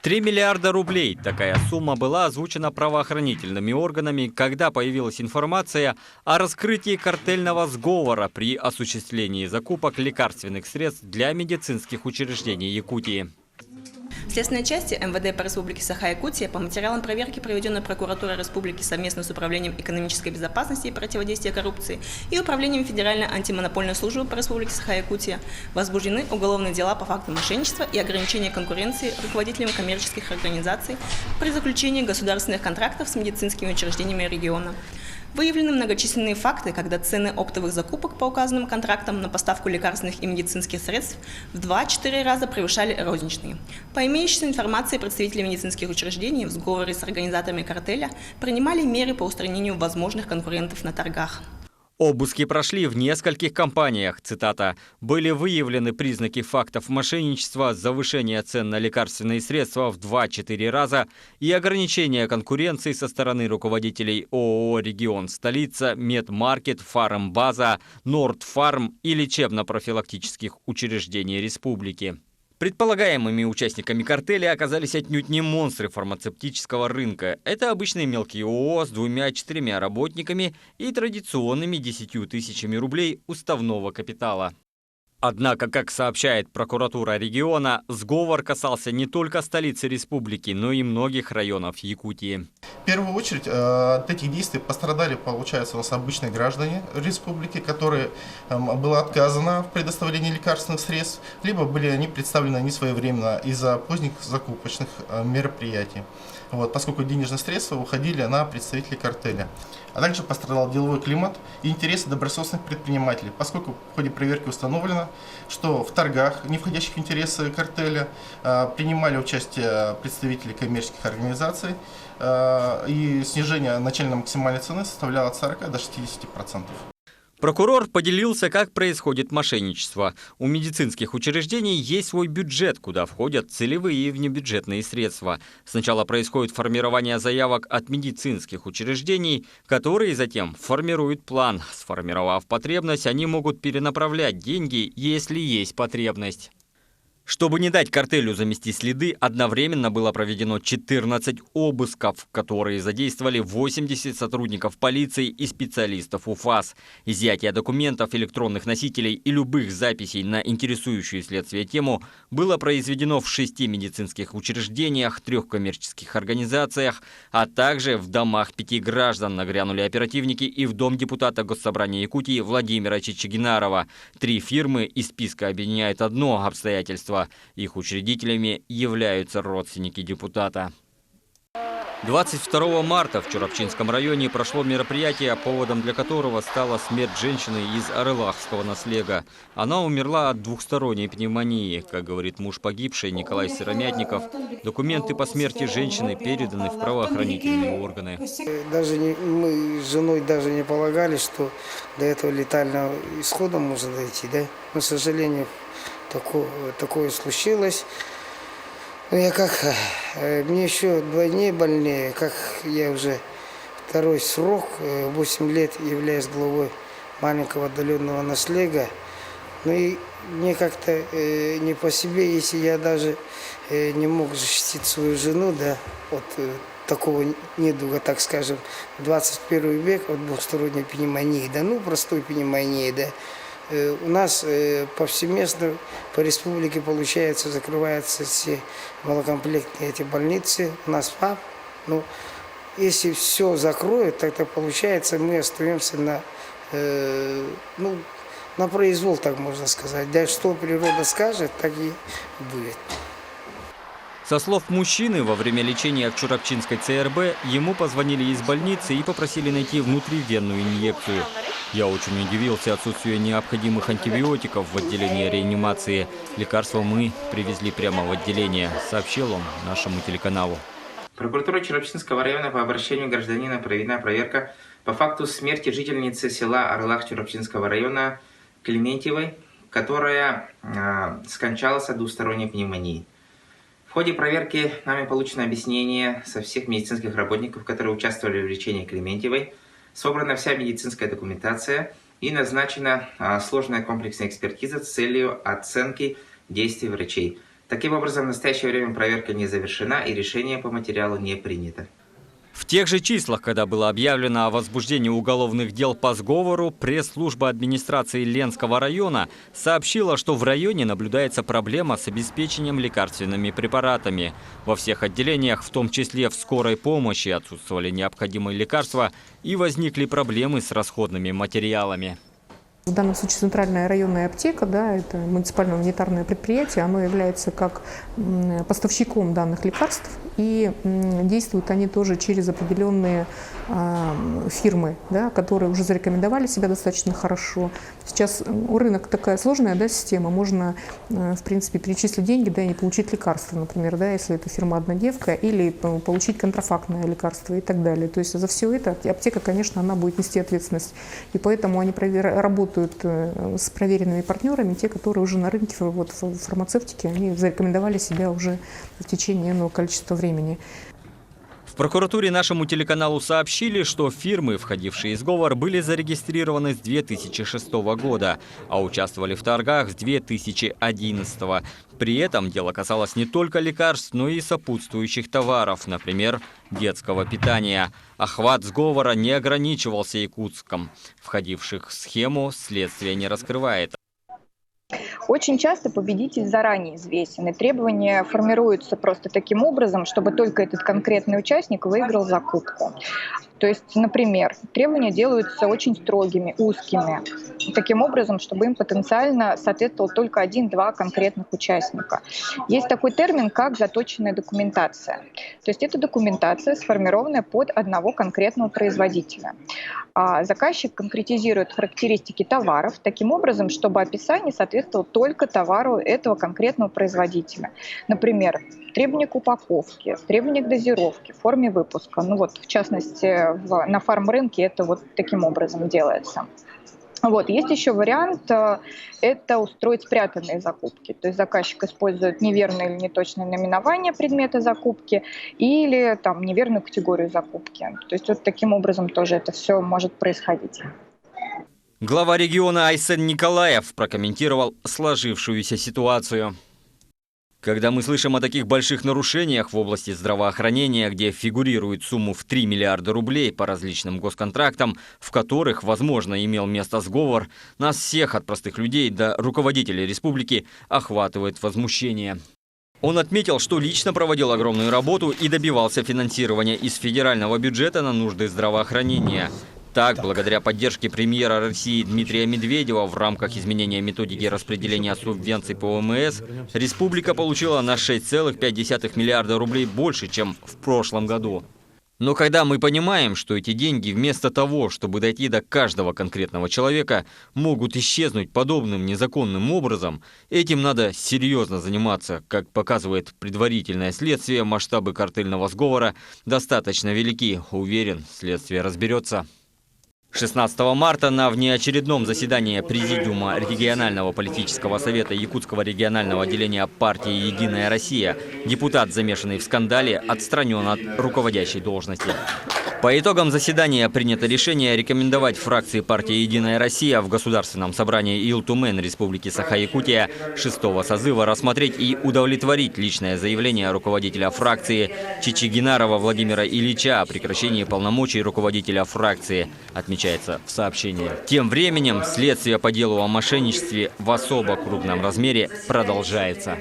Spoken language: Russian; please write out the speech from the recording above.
3 миллиарда рублей. Такая сумма была озвучена правоохранительными органами, когда появилась информация о раскрытии картельного сговора при осуществлении закупок лекарственных средств для медицинских учреждений Якутии. В следственной части МВД по Республике Саха-Якутия по материалам проверки, проведенной прокуратурой Республики совместно с Управлением экономической безопасности и противодействия коррупции и Управлением Федеральной антимонопольной службы по Республике Саха-Якутия, возбуждены уголовные дела по факту мошенничества и ограничения конкуренции руководителями коммерческих организаций при заключении государственных контрактов с медицинскими учреждениями региона. Выявлены многочисленные факты, когда цены оптовых закупок по указанным контрактам на поставку лекарственных и медицинских средств в 2-4 раза превышали розничные. По имеющейся информации, представители медицинских учреждений в сговоре с организаторами картеля принимали меры по устранению возможных конкурентов на торгах. Обыски прошли в нескольких компаниях, цитата, «были выявлены признаки фактов мошенничества, завышения цен на лекарственные средства в 2-4 раза и ограничения конкуренции со стороны руководителей ООО «Регион Столица», Медмаркет, Фармбаза, Нордфарм и лечебно-профилактических учреждений республики». Предполагаемыми участниками картеля оказались отнюдь не монстры фармацевтического рынка. Это обычные мелкие ООО с 2-4 работниками и традиционными 10 тысячами рублей уставного капитала. Однако, как сообщает прокуратура региона, сговор касался не только столицы республики, но и многих районов Якутии. В первую очередь от этих действий пострадали, получается, у нас обычные граждане республики, которые было отказано в предоставлении лекарственных средств, либо были они представлены несвоевременно из-за поздних закупочных мероприятий. Поскольку денежные средства уходили на представителей картеля. А также пострадал деловой климат и интересы добросовестных предпринимателей, поскольку в ходе проверки установлено, что в торгах, не входящих в интересы картеля, принимали участие представители коммерческих организаций, и снижение начально-максимальной цены составляло от 40 до 60%. Прокурор поделился, как происходит мошенничество. У медицинских учреждений есть свой бюджет, куда входят целевые и внебюджетные средства. Сначала происходит формирование заявок от медицинских учреждений, которые затем формируют план. Сформировав потребность, они могут перенаправлять деньги, если есть потребность. Чтобы не дать картелю замести следы, одновременно было проведено 14 обысков, которые задействовали 80 сотрудников полиции и специалистов УФАС. Изъятие документов, электронных носителей и любых записей на интересующую следствие тему было произведено в 6 медицинских учреждениях, 3 коммерческих организациях, а также в домах 5 граждан. Нагрянули оперативники и в дом депутата Госсобрания Якутии Владимира Чичигинарова. 3 фирмы из списка объединяет одно обстоятельство. Их учредителями являются родственники депутата. 22 марта в Чурапчинском районе прошло мероприятие, поводом для которого стала смерть женщины из Арылахского наслега. Она умерла от двухсторонней пневмонии. Как говорит муж погибшей Николай Сыромятников, документы по смерти женщины переданы в правоохранительные органы. Мы с женой даже не полагали, что до этого летального исхода можно дойти, да? Но, к сожалению, такое случилось. Мне еще вдвойне больнее, как я уже второй срок, 8 лет являюсь главой маленького отдаленного наследия. И мне как-то не по себе, если я даже не мог защитить свою жену, да, от такого недуга, так скажем, 21 век, от двухсторонней пневмонии, да, простой пневмонии, да. У нас повсеместно по республике, получается, закрываются все малокомплектные эти больницы. У нас ФАП. Если все закроют, тогда получается, мы остаемся на произвол, так можно сказать. Да, что природа скажет, так и будет. Со слов мужчины, во время лечения в Чурапчинской ЦРБ ему позвонили из больницы и попросили найти внутривенную инъекцию. Я очень удивился отсутствию необходимых антибиотиков в отделении реанимации. Лекарства мы привезли прямо в отделение, сообщил он нашему телеканалу. Прокуратура Чурапчинского района по обращению гражданина проведена проверка по факту смерти жительницы села Орлах Чурапчинского района Клементьевой, которая скончалась от двусторонней пневмонии. В ходе проверки нами получено объяснение со всех медицинских работников, которые участвовали в лечении Клементьевой. Собрана вся медицинская документация и назначена сложная комплексная экспертиза с целью оценки действий врачей. Таким образом, в настоящее время проверка не завершена и решение по материалу не принято. В тех же числах, когда было объявлено о возбуждении уголовных дел по сговору, пресс-служба администрации Ленского района сообщила, что в районе наблюдается проблема с обеспечением лекарственными препаратами. Во всех отделениях, в том числе в скорой помощи, отсутствовали необходимые лекарства и возникли проблемы с расходными материалами. В данном случае центральная районная аптека, да, это муниципальное унитарное предприятие, оно является как поставщиком данных лекарств, и действуют они тоже через определенные фирмы, да, которые уже зарекомендовали себя достаточно хорошо. Сейчас у рынка такая сложная, да, система, можно в принципе перечислить деньги, да, и не получить лекарства, например, да, если это фирма «Однодевка», или получить контрафактное лекарство и так далее. То есть за все это аптека, конечно, она будет нести ответственность, и поэтому они работают с проверенными партнерами, те, которые уже на рынке, вот в фармацевтике, они зарекомендовали себя уже в течение иного количества времени. В прокуратуре нашему телеканалу сообщили, что фирмы, входившие в сговор, были зарегистрированы с 2006 года, а участвовали в торгах с 2011. При этом дело касалось не только лекарств, но и сопутствующих товаров, например, детского питания. Охват сговора не ограничивался Якутском. Входивших в схему следствие не раскрывает. Очень часто победитель заранее известен, и требования формируются просто таким образом, чтобы только этот конкретный участник выиграл закупку. То есть, например, требования делаются очень строгими, узкими, таким образом, чтобы им потенциально соответствовал только 1-2 конкретных участника. Есть такой термин, как заточенная документация. То есть это документация, сформированная под одного конкретного производителя. Заказчик конкретизирует характеристики товаров таким образом, чтобы описание соответствовало только товару этого конкретного производителя. Например, требования к упаковке, требования к дозировке, форме выпуска. Ну вот, в частности, на фармрынке это вот таким образом делается. Вот. Есть еще вариант – это устроить спрятанные закупки. То есть заказчик использует неверное или неточное наименование предмета закупки или там, неверную категорию закупки. То есть вот таким образом тоже это все может происходить. Глава региона Айсен Николаев прокомментировал сложившуюся ситуацию. Когда мы слышим о таких больших нарушениях в области здравоохранения, где фигурирует сумму в 3 миллиарда рублей по различным госконтрактам, в которых, возможно, имел место сговор, нас всех, от простых людей до руководителей республики, охватывает возмущение. Он отметил, что лично проводил огромную работу и добивался финансирования из федерального бюджета на нужды здравоохранения. Так, благодаря поддержке премьера России Дмитрия Медведева в рамках изменения методики распределения субвенций по ОМС, республика получила на 6,5 миллиарда рублей больше, чем в прошлом году. Но когда мы понимаем, что эти деньги вместо того, чтобы дойти до каждого конкретного человека, могут исчезнуть подобным незаконным образом, этим надо серьезно заниматься. Как показывает предварительное следствие, масштабы картельного сговора достаточно велики. Уверен, следствие разберется. 16 марта на внеочередном заседании Президиума регионального политического совета Якутского регионального отделения партии «Единая Россия» депутат, замешанный в скандале, отстранен от руководящей должности. По итогам заседания принято решение рекомендовать фракции партии «Единая Россия» в Государственном собрании Илтумен Республики Саха-Якутия 6-го созыва рассмотреть и удовлетворить личное заявление руководителя фракции Чичигинарова Владимира Ильича о прекращении полномочий руководителя фракции, отмечается в сообщении. Тем временем следствие по делу о мошенничестве в особо крупном размере продолжается.